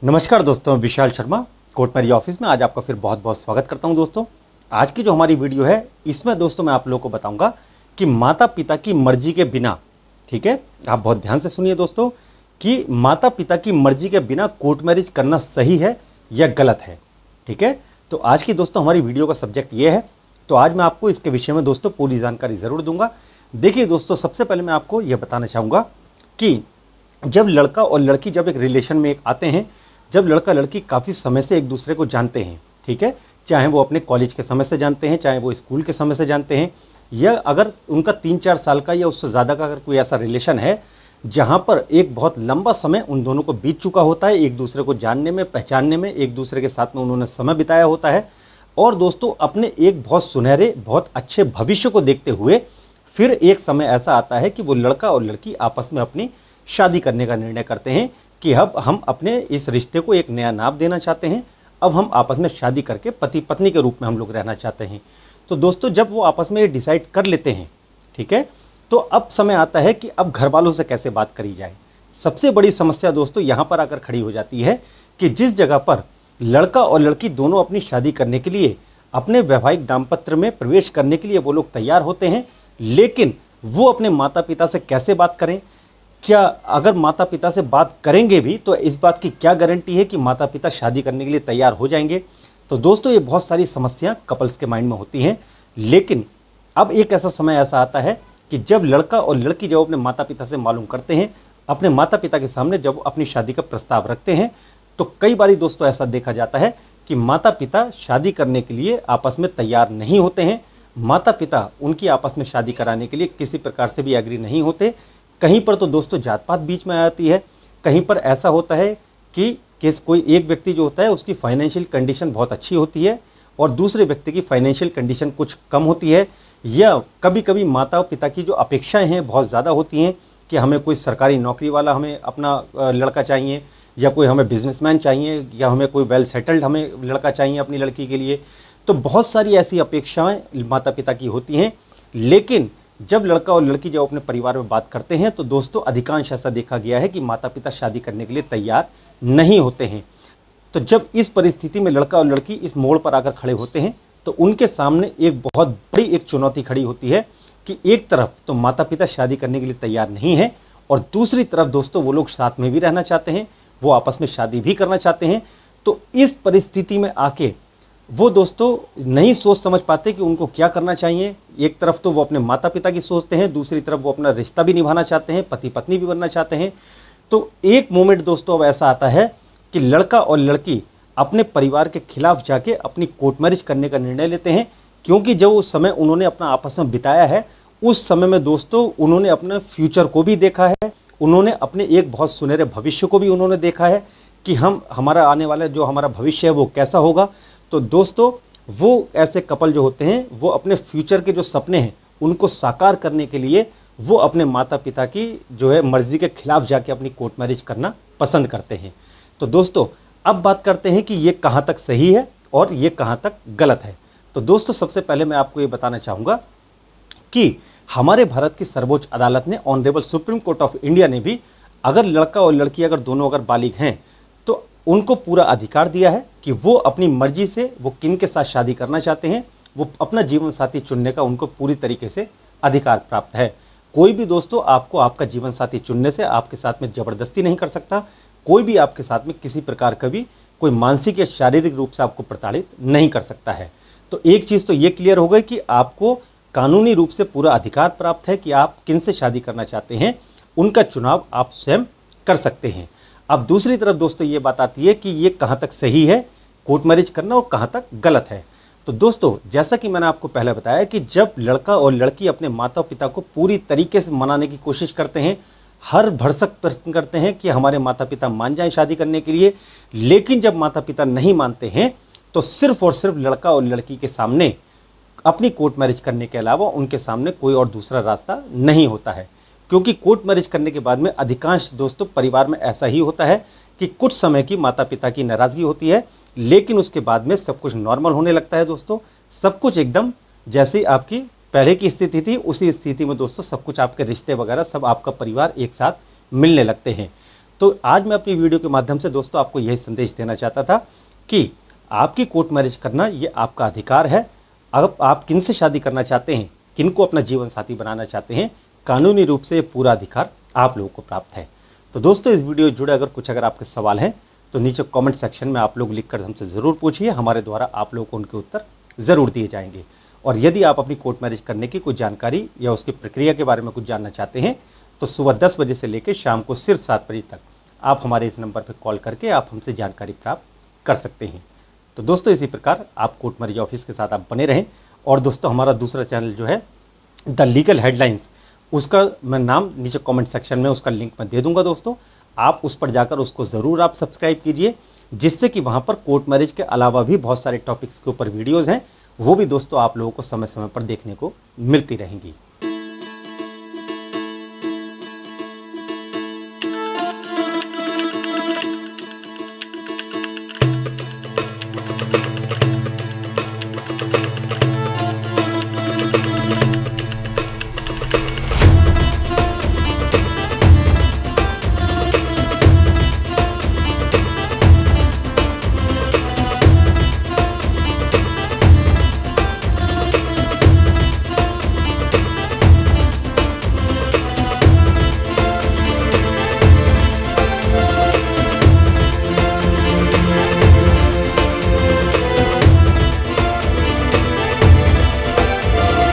नमस्कार दोस्तों, Vishal Sharma court marriage office में आज आपका फिर बहुत बहुत स्वागत करता हूं। दोस्तों आज की जो हमारी वीडियो है इसमें दोस्तों मैं आप लोगों को बताऊंगा कि माता पिता की मर्जी के बिना, ठीक है, आप बहुत ध्यान से सुनिए दोस्तों, कि माता पिता की मर्जी के बिना कोर्ट मैरिज करना सही है या गलत है। ठीक है, तो आज की दोस्तों हमारी वीडियो का सब्जेक्ट ये है। तो आज मैं आपको इसके विषय में दोस्तों पूरी जानकारी ज़रूर दूंगा। देखिए दोस्तों, सबसे पहले मैं आपको यह बताना चाहूँगा कि जब लड़का और लड़की जब एक रिलेशन में एक आते हैं, जब लड़का लड़की काफ़ी समय से एक दूसरे को जानते हैं, ठीक है, चाहे वो अपने कॉलेज के समय से जानते हैं, चाहे वो स्कूल के समय से जानते हैं, या अगर उनका 3-4 साल का या उससे ज़्यादा का अगर कोई ऐसा रिलेशन है जहाँ पर एक बहुत लंबा समय उन दोनों को बीत चुका होता है, एक दूसरे को जानने में, पहचानने में, एक दूसरे के साथ में उन्होंने समय बिताया होता है, और दोस्तों अपने एक बहुत सुनहरे, बहुत अच्छे भविष्य को देखते हुए फिर एक समय ऐसा आता है कि वो लड़का और लड़की आपस में अपनी शादी करने का निर्णय करते हैं कि अब हम अपने इस रिश्ते को एक नया नाम देना चाहते हैं, अब हम आपस में शादी करके पति पत्नी के रूप में हम लोग रहना चाहते हैं। तो दोस्तों जब वो आपस में ये डिसाइड कर लेते हैं, ठीक है, तो अब समय आता है कि अब घर वालों से कैसे बात करी जाए। सबसे बड़ी समस्या दोस्तों यहाँ पर आकर खड़ी हो जाती है कि जिस जगह पर लड़का और लड़की दोनों अपनी शादी करने के लिए, अपने वैवाहिक दाम्पत्य में प्रवेश करने के लिए वो लोग तैयार होते हैं, लेकिन वो अपने माता पिता से कैसे बात करें, क्या अगर माता पिता से बात करेंगे भी तो इस बात की क्या गारंटी है कि माता पिता शादी करने के लिए तैयार हो जाएंगे। तो दोस्तों ये बहुत सारी समस्या कपल्स के माइंड में होती हैं। लेकिन अब एक ऐसा समय ऐसा आता है कि जब लड़का और लड़की जब अपने माता पिता से मालूम करते हैं, अपने माता पिता के सामने जब वो अपनी शादी का प्रस्ताव रखते हैं, तो कई बारी दोस्तों ऐसा देखा जाता है कि माता पिता शादी करने के लिए आपस में तैयार नहीं होते हैं। माता पिता उनकी आपस में शादी कराने के लिए किसी प्रकार से भी एग्री नहीं होते। कहीं पर तो दोस्तों जात पात बीच में आती है, कहीं पर ऐसा होता है कि कोई एक व्यक्ति जो होता है उसकी फाइनेंशियल कंडीशन बहुत अच्छी होती है और दूसरे व्यक्ति की फाइनेंशियल कंडीशन कुछ कम होती है, या कभी कभी माता पिता की जो अपेक्षाएं हैं बहुत ज़्यादा होती हैं कि हमें कोई सरकारी नौकरी वाला हमें अपना लड़का चाहिए, या कोई हमें बिजनेसमैन चाहिए, या हमें कोई वेल सेटल्ड हमें लड़का चाहिए अपनी लड़की के लिए। तो बहुत सारी ऐसी अपेक्षाएँ माता पिता की होती हैं। लेकिन जब लड़का और लड़की जब अपने परिवार में बात करते हैं तो दोस्तों अधिकांश ऐसा देखा गया है कि माता पिता शादी करने के लिए तैयार नहीं होते हैं। तो जब इस परिस्थिति में लड़का और लड़की इस मोड़ पर आकर खड़े होते हैं तो उनके सामने एक बहुत बड़ी एक चुनौती खड़ी होती है कि एक तरफ तो माता पिता शादी करने के लिए तैयार नहीं है और दूसरी तरफ दोस्तों वो लोग साथ में भी रहना चाहते हैं, वो आपस में शादी भी करना चाहते हैं। तो इस परिस्थिति में आके वो दोस्तों नहीं सोच समझ पाते कि उनको क्या करना चाहिए। एक तरफ तो वो अपने माता पिता की सोचते हैं, दूसरी तरफ वो अपना रिश्ता भी निभाना चाहते हैं, पति पत्नी भी बनना चाहते हैं। तो एक मोमेंट दोस्तों अब ऐसा आता है कि लड़का और लड़की अपने परिवार के खिलाफ जाके अपनी कोर्ट मैरिज करने का निर्णय लेते हैं, क्योंकि जो उस समय उन्होंने अपना आपस में बिताया है उस समय में दोस्तों उन्होंने अपने फ्यूचर को भी देखा है, उन्होंने अपने एक बहुत सुनहरे भविष्य को भी उन्होंने देखा है कि हमारा आने वाला जो हमारा भविष्य है वो कैसा होगा। तो दोस्तों वो ऐसे कपल जो होते हैं वो अपने फ्यूचर के जो सपने हैं उनको साकार करने के लिए वो अपने माता पिता की जो है मर्ज़ी के खिलाफ जाके अपनी कोर्ट मैरिज करना पसंद करते हैं। तो दोस्तों अब बात करते हैं कि ये कहाँ तक सही है और ये कहाँ तक गलत है। तो दोस्तों सबसे पहले मैं आपको ये बताना चाहूँगा कि हमारे भारत की सर्वोच्च अदालत ने, honourable supreme court of India ने भी, अगर लड़का और लड़की अगर दोनों अगर बालिग हैं तो उनको पूरा अधिकार दिया है कि वो अपनी मर्जी से वो किन के साथ शादी करना चाहते हैं, वो अपना जीवन साथी चुनने का उनको पूरी तरीके से अधिकार प्राप्त है। कोई भी दोस्तों आपको आपका जीवन साथी चुनने से आपके साथ में ज़बरदस्ती नहीं कर सकता, कोई भी आपके साथ में किसी प्रकार का भी कोई मानसिक या शारीरिक रूप से आपको प्रताड़ित नहीं कर सकता है। तो एक चीज़ तो ये क्लियर हो गई कि आपको कानूनी रूप से पूरा अधिकार प्राप्त है कि आप किन से शादी करना चाहते हैं, उनका चुनाव आप स्वयं कर सकते हैं। अब दूसरी तरफ दोस्तों ये बात आती है कि ये कहाँ तक सही है कोर्ट मैरिज करना और कहाँ तक गलत है। तो दोस्तों जैसा कि मैंने आपको पहले बताया कि जब लड़का और लड़की अपने माता पिता को पूरी तरीके से मनाने की कोशिश करते हैं, हर भरसक प्रयत्न करते हैं कि हमारे माता पिता मान जाएं शादी करने के लिए, लेकिन जब माता पिता नहीं मानते हैं तो सिर्फ और सिर्फ लड़का और लड़की के सामने अपनी कोर्ट मैरिज करने के अलावा उनके सामने कोई और दूसरा रास्ता नहीं होता है। क्योंकि कोर्ट मैरिज करने के बाद में अधिकांश दोस्तों परिवार में ऐसा ही होता है कि कुछ समय की माता पिता की नाराज़गी होती है, लेकिन उसके बाद में सब कुछ नॉर्मल होने लगता है दोस्तों। सब कुछ एकदम जैसी आपकी पहले की स्थिति थी उसी स्थिति में दोस्तों सब कुछ, आपके रिश्ते वगैरह सब, आपका परिवार एक साथ मिलने लगते हैं। तो आज मैं अपनी वीडियो के माध्यम से दोस्तों आपको यही संदेश देना चाहता था कि आपकी कोर्ट मैरिज करना ये आपका अधिकार है। अगर आप किन से शादी करना चाहते हैं, किन को अपना जीवन साथी बनाना चाहते हैं, कानूनी रूप से ये पूरा अधिकार आप लोगों को प्राप्त है। तो दोस्तों इस वीडियो से जुड़े अगर आपके सवाल हैं तो नीचे कमेंट सेक्शन में आप लोग लिखकर हमसे ज़रूर पूछिए, हमारे द्वारा आप लोगों को उनके उत्तर ज़रूर दिए जाएंगे। और यदि आप अपनी कोर्ट मैरिज करने की कोई जानकारी या उसकी प्रक्रिया के बारे में कुछ जानना चाहते हैं तो सुबह 10 बजे से लेकर शाम को सिर्फ 7 बजे तक आप हमारे इस नंबर पर कॉल करके आप हमसे जानकारी प्राप्त कर सकते हैं। तो दोस्तों इसी प्रकार आप कोर्ट मैरिज ऑफिस के साथ आप बने रहें। और दोस्तों हमारा दूसरा चैनल जो है द लीगल हेडलाइंस, उसका मैं नाम नीचे कमेंट सेक्शन में उसका लिंक मैं दे दूंगा दोस्तों, आप उस पर जाकर उसको ज़रूर आप सब्सक्राइब कीजिए, जिससे कि वहाँ पर कोर्ट मैरिज के अलावा भी बहुत सारे टॉपिक्स के ऊपर वीडियोज़ हैं, वो भी दोस्तों आप लोगों को समय समय पर देखने को मिलती रहेंगी।